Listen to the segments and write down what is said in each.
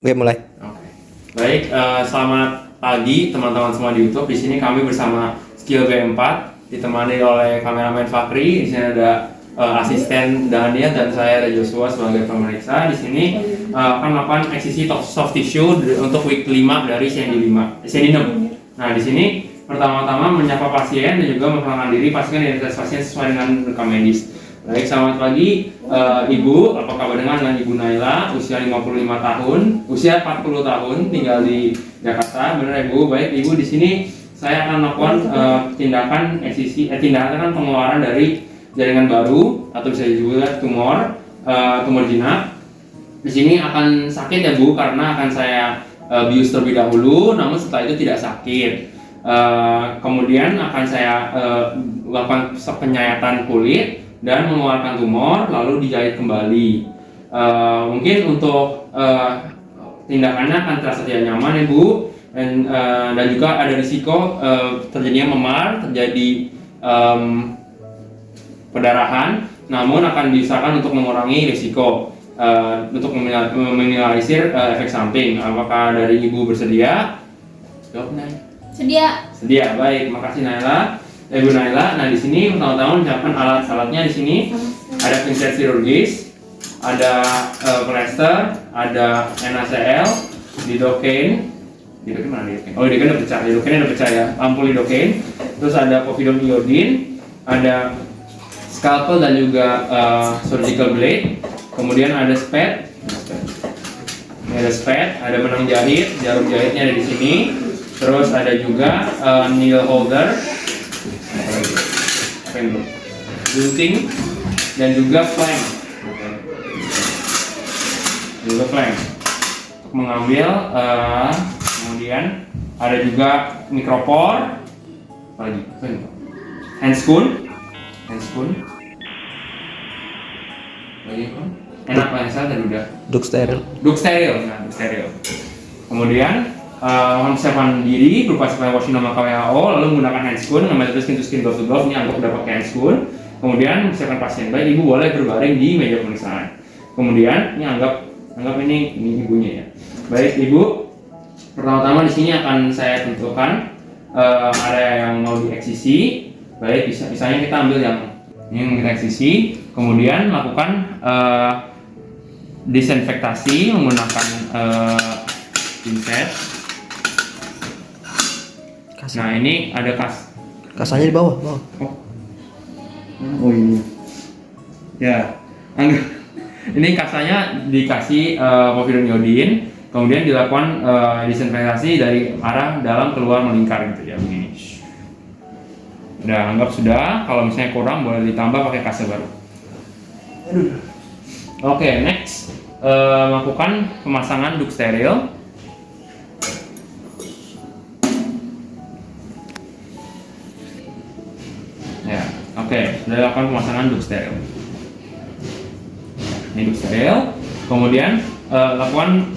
Oke, mulai. Oke. Baik, selamat pagi teman-teman semua di YouTube. Di sini kami bersama Skill B4 ditemani oleh kameramen Fakri. Di sini ada asisten Dania dan saya ada Joshua sebagai pemeriksa. Di sini akan melakukan eksisi soft tissue untuk week 5 dari CND 6. Nah, di sini pertama-tama menyapa pasien dan juga memperkenalkan diri, pastikan identitas pasien sesuai dengan rekam medis. Baik, selamat pagi Ibu, apa kabar dengan Ibu Naila, usia 55 tahun, usia 40 tahun, tinggal di Jakarta, benar Ibu? Baik Ibu, di sini saya akan melakukan tindakan eksisi, tindakan pengeluaran dari jaringan baru atau bisa juga tumor jinak. Di sini akan sakit ya Bu, karena akan saya bius terlebih dahulu, namun setelah itu tidak sakit. Kemudian akan saya lakukan penyayatan kulit dan mengeluarkan tumor lalu dijahit kembali. Mungkin untuk tindakannya akan terasa tidak nyaman ya Bu, dan juga ada risiko terjadinya memar, terjadi perdarahan, namun akan diusahakan untuk mengurangi risiko untuk meminimalisir efek samping. Apakah dari Ibu bersedia? Jawab Nay. Sedia, baik. Makasih Naila. Ibu Naila. Nah, di sini pertama-tama menyiapkan alat-alatnya. Di sini ada pinset chirurgis, ada plester, ada NaCl, lidocaine. Lidocaine mana lidocaine? Oh, lidocaine udah pecah. Lidocaine udah pecah ya. Ampul lidocaine. Terus ada povidone iodine, ada scalpel dan juga surgical blade. Kemudian ada spad. Ini ada spad, ada benang jahit, jarum jahitnya ada di sini. Terus ada juga needle holder, gunting, dan juga clamp. Untuk mengambil, kemudian ada juga micropore, hand spoon, enak lah yang tadi udah. Duk steril. Duk steril. Kemudian mempersiapkan diri berupa supply washing nama WHO, lalu menggunakan hand spoon, namanya skin to skin, glove to glove. Ini anggap udah pakai hand spoon. Kemudian mempersiapkan pasien. Baik, Ibu boleh berbaring di meja pemeriksaan. Kemudian ini anggap ini ibunya ya. Baik Ibu, pertama-tama di sini akan saya tentukan area yang mau dieksisi. Baik, misalnya kita ambil yang ini yang kita eksisi. Kemudian lakukan disinfektasi menggunakan pinset. Nah, ini ada Kasanya di bawah. Oh ini. Ya. Ini kasanya dikasih povidone iodine, kemudian dilakukan disinfektasi dari arah dalam keluar melingkar gitu ya, begini. Udah, anggap sudah. Kalau misalnya kurang boleh ditambah pakai kasa baru. Oke, next lakukan pemasangan duk steril. Ya, oke, sudah lakukan pemasangan duk steril. Ini duk steril. Kemudian lakukan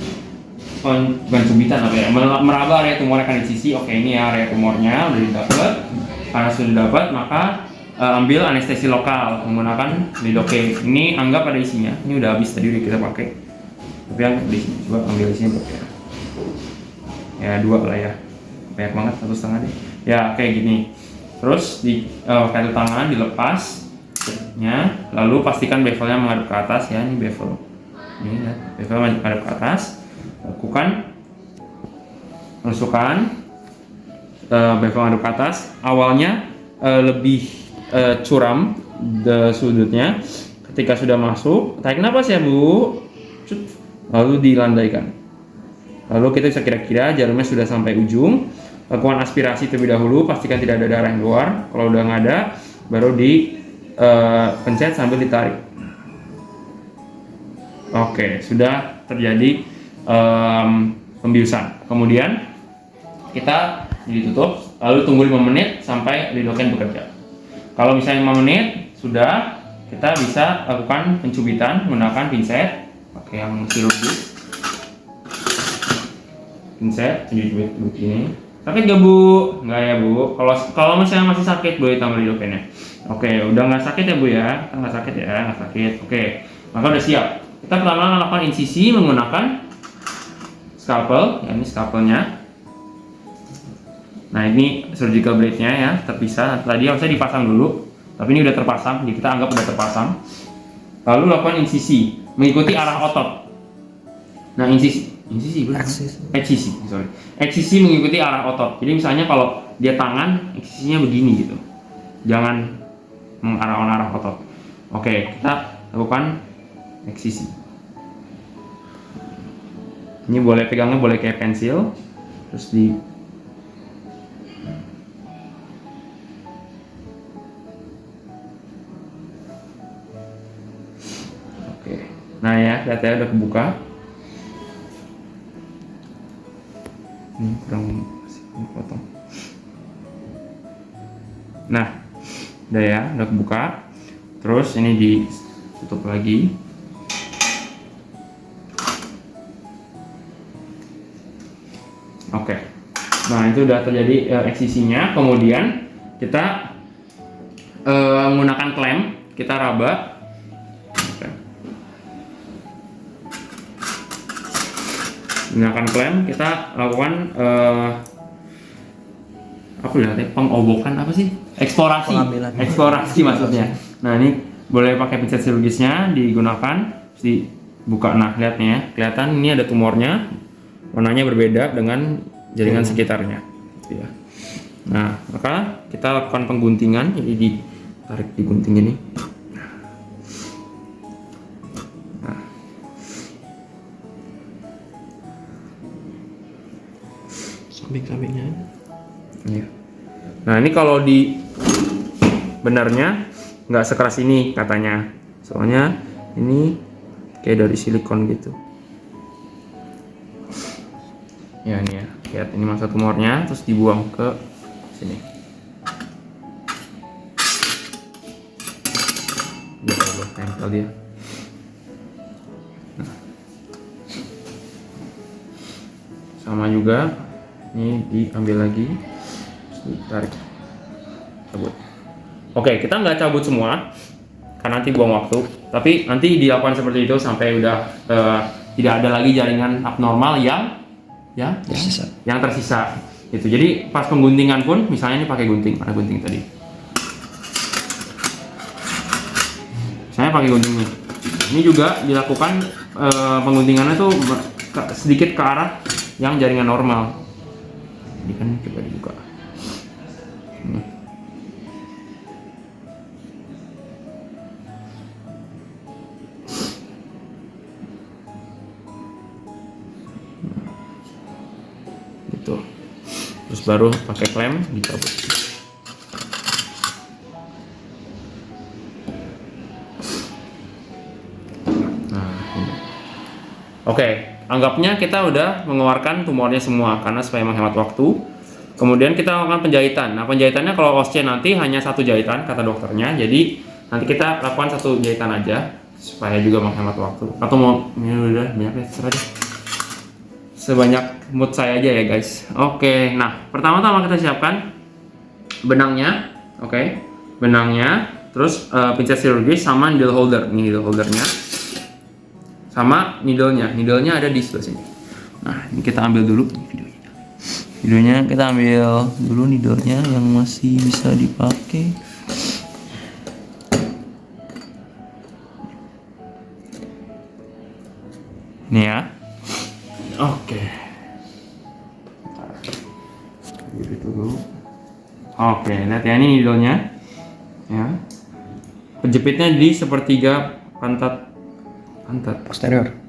pencubitan apa ya? Meraba area tumor yang akan disisi. Oke, ini ya area tumornya udah didapat. Karena sudah dapat, maka ambil anestesi lokal menggunakan lidocaine. Ini anggap ada isinya. Ini udah habis tadi udah kita pakai. Tapi yang di sini coba ambil isinya berapa ya? Ya 2 lah ya. Banyak banget, 1,5 deh. Ya kayak gini. Terus di pakai tangan dilepas nya, lalu pastikan bevelnya menghadap ke atas ya. Ini bevel. Ini ya, bevel menghadap ke atas. Lakukan penusukan bevel menghadap ke atas. Awalnya lebih curam sudutnya. Ketika sudah masuk, tarik napas ya Bu. Lalu dilandaikan. Lalu kita bisa kira-kira jarumnya sudah sampai ujung. Lakukan aspirasi terlebih dahulu, pastikan tidak ada darah yang keluar. Kalau udah nggak ada, baru pencet sambil ditarik. Oke, sudah terjadi pembiusan. Kemudian kita ditutup, lalu tunggu 5 menit sampai lidocaine bekerja. Kalau misalnya 5 menit sudah, kita bisa lakukan pencubitan menggunakan pinset, pakai yang chirurgis. Pinset, cubit begini. Sakit gak Bu? Enggak ya Bu. Kalau misalnya masih sakit boleh tambah lidocaine-nya. Oke, udah nggak sakit ya Bu ya? Nggak sakit ya, nggak sakit. Oke, maka udah siap. Kita pertama lakukan insisi menggunakan scalpel, ya ini scalpelnya. Nah ini surgical blade-nya ya, terpisah. Tadi harusnya dipasang dulu, tapi ini udah terpasang, jadi kita anggap udah terpasang. Lalu lakukan insisi, mengikuti arah otot. Nah eksisi mengikuti arah otot. Jadi misalnya kalau dia tangan, eksisinya begini gitu, jangan mengarah arah otot. Oke, kita lakukan eksisi. Ini boleh pegangnya boleh kayak pensil, terus di nah ya, lihat ya udah kebuka. Ini kurang potong. Nah, udah ya, udah kebuka. Terus ini ditutup lagi. Oke. Nah, itu udah terjadi eksisinya. Kemudian kita menggunakan klem, kita raba. Menggunakan klem kita lakukan apa ya, pengobokan apa sih, eksplorasi maksudnya. Nah ini boleh pakai pincet chirurgisnya digunakan, terus dibuka. Nah lihat nih ya, kelihatan ini ada tumornya, warnanya berbeda dengan jaringan sekitarnya gitu ya. Nah maka kita lakukan pengguntingan, jadi ditarik digunting ini. Kambing-kambingnya. Iya. Nah ini kalau di benarnya nggak sekeras ini katanya, soalnya ini kayak dari silikon gitu. Ya ini ya, lihat ini masa tumornya, terus dibuang ke sini. Ya Allah, tempel dia. Nah. Sama juga. Ini diambil lagi, ditarik, cabut. Oke, kita nggak cabut semua karena nanti buang waktu, tapi nanti dilakukan seperti itu sampai udah tidak ada lagi jaringan abnormal yang tersisa. Itu jadi pas pengguntingan pun, misalnya ini pakai gunting, mana gunting tadi? Saya pakai gunting nih. Ini juga dilakukan pengguntingannya tuh sedikit ke arah yang jaringan normal. Ini kan coba dibuka. Gitu. Terus baru pakai klem dicabut. Nah, ini. Oke. Anggapnya kita udah mengeluarkan tumornya semua karena supaya menghemat waktu. Kemudian kita lakukan penjahitan. Nah penjahitannya kalau OSCE nanti hanya satu jahitan kata dokternya. Jadi nanti kita lakukan satu jahitan aja supaya juga menghemat waktu. Atau mau ini udah banyak ya, terserah deh. Sebanyak mood saya aja ya guys. Oke. Nah pertama-tama kita siapkan benangnya. Oke. Benangnya. Terus pincet chirurgis sama needle holder. Ini needle holdernya. Sama needle-nya ada di sebelah sini. Nah ini kita ambil dulu videonya kita ambil dulu needle-nya yang masih bisa dipakai. Ini ya. Oke. Gitu dulu. Oke, lihat ya ini needle-nya. Ya. Penjepitnya di sepertiga pantat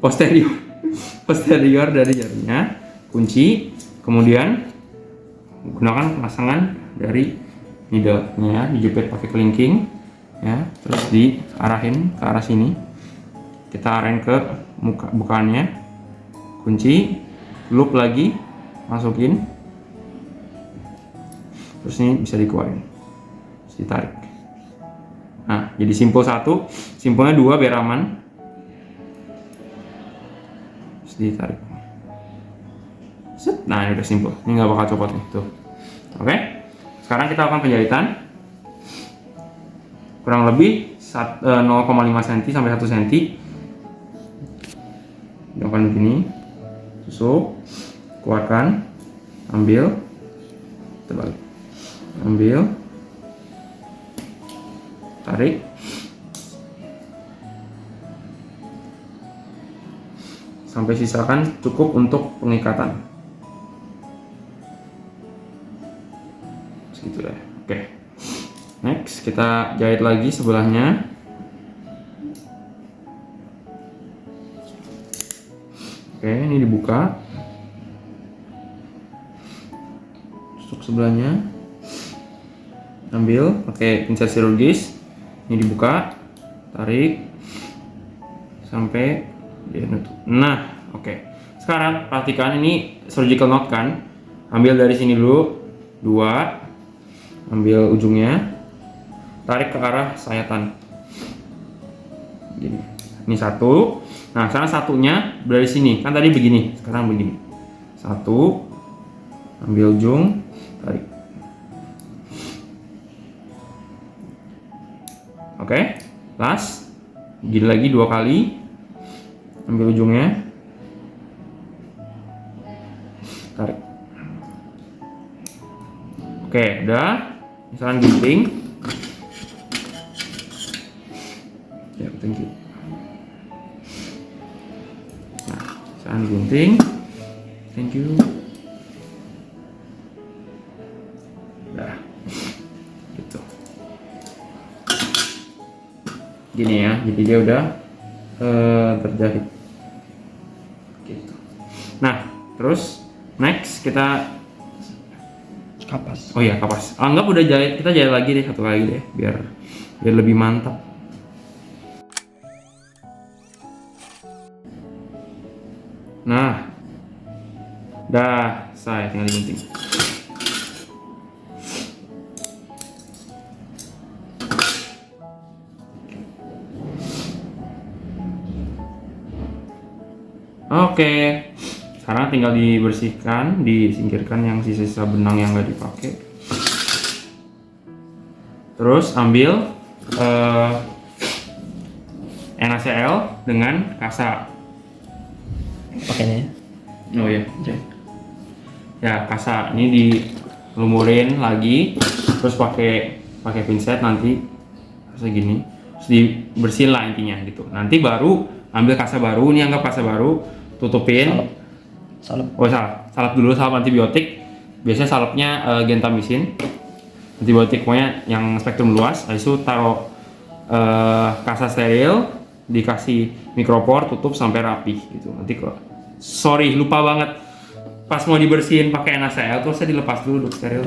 posterior dari jarinya, kunci, kemudian gunakan pemasangan dari needle-nya, dijepit pakai kelingking ya, terus diarahin ke arah sini, kita arahin ke muka bukaannya, kunci, loop lagi, masukin, terus ini bisa dikeluarin, terus ditarik. Nah jadi simpul 1, simpulnya 2 biar aman. Ditarik. Set. Nah ini udah simpel, ini nggak bakal copot nih tuh. Oke, sekarang kita akan penjahitan kurang lebih 0,5 cm sampai 1 cm. Lakukan begini, tusuk, keluarkan, ambil, terbalik, ambil, tarik, sampai sisakan cukup untuk pengikatan. Segitu deh. Oke. Next kita jahit lagi sebelahnya. Oke, ini dibuka. Tusuk sebelahnya. Ambil pakai pinset chirurgis. Ini dibuka, tarik sampai dia nutup. Nah, oke. Sekarang perhatikan ini surgical knot kan. Ambil dari sini dulu, 2. Ambil ujungnya. Tarik ke arah sayatan. Gini. Ini 1. Nah, sekarang satunya dari sini. Kan tadi begini, sekarang begini. 1. Ambil ujung, tarik. Oke, last. Gini lagi 2 kali. Ambil ujungnya, tarik. Oke, udah. Misalkan gunting. Ya, thank you. Nah, misalkan gunting. Thank you. Udah. Gitu. Gini ya, jadi dia udah terjahit. Gitu. Nah, terus next kita Kapas. oh iya kapas. Anggap udah jahit, kita jahit lagi deh, satu lagi deh, biar lebih mantap. Nah, dah saya tinggal digunting. Oke, sekarang tinggal dibersihkan, disingkirkan yang sisa-sisa benang yang nggak dipakai. Terus ambil NaCl dengan kasa. Pakainya. Oh iya, ya kasa ini dilumurin lagi, terus pakai pinset nanti segini, terus dibersihin lah intinya gitu. Nanti baru ambil kasa baru, ini anggap kasa baru, tutupin. Salep. Oh salep dulu, salep antibiotik. Biasanya salepnya gentamisin, antibiotik pokoknya yang spektrum luas. Habis itu taruh kasa steril, dikasih mikropor, tutup sampai rapi gitu. Nanti kok sorry lupa banget, pas mau dibersihin pakai NaCl terus saya dilepas dulu untuk steril.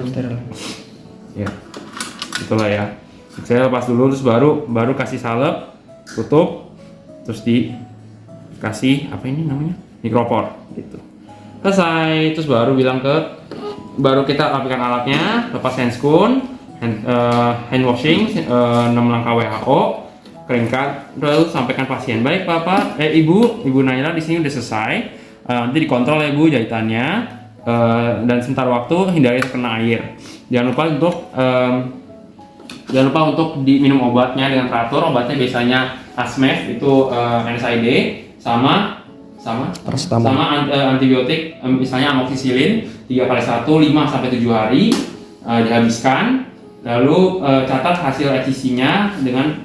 Ya, itulah ya. Saya lepas dulu, terus baru kasih salep, tutup, terus dikasih apa ini namanya, mikropor gitu. Selesai. Terus baru kita rapikan alatnya, lepas handscoon, hand washing 6 langkah WHO, keringkan, lalu sampaikan pasien. Baik Bapak, Ibu Naila di sini udah selesai. Nanti dikontrol ya Bu jahitannya, dan sebentar waktu hindari terkena air. Jangan lupa untuk diminum obatnya dengan teratur. Obatnya biasanya Asmef itu NSAID sama antibiotik, misalnya amoxicillin 3x1 5-7 hari dihabiskan. Lalu catat hasil eksisinya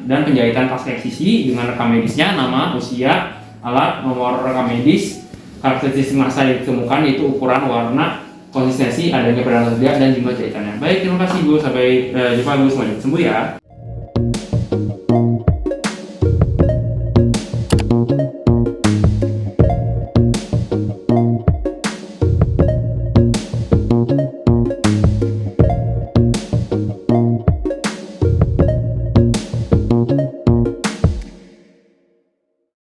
dan penjahitan pasca eksisi dengan rekam medisnya, nama, usia, alat, nomor rekam medis, karakteristik massa yang ditemukan, yaitu ukuran, warna, konsistensi, adanya perdana kerja, dan jumlah jahitannya. Baik, terima kasih Bu. Sampai jumpa Bu, semoga sembuh ya.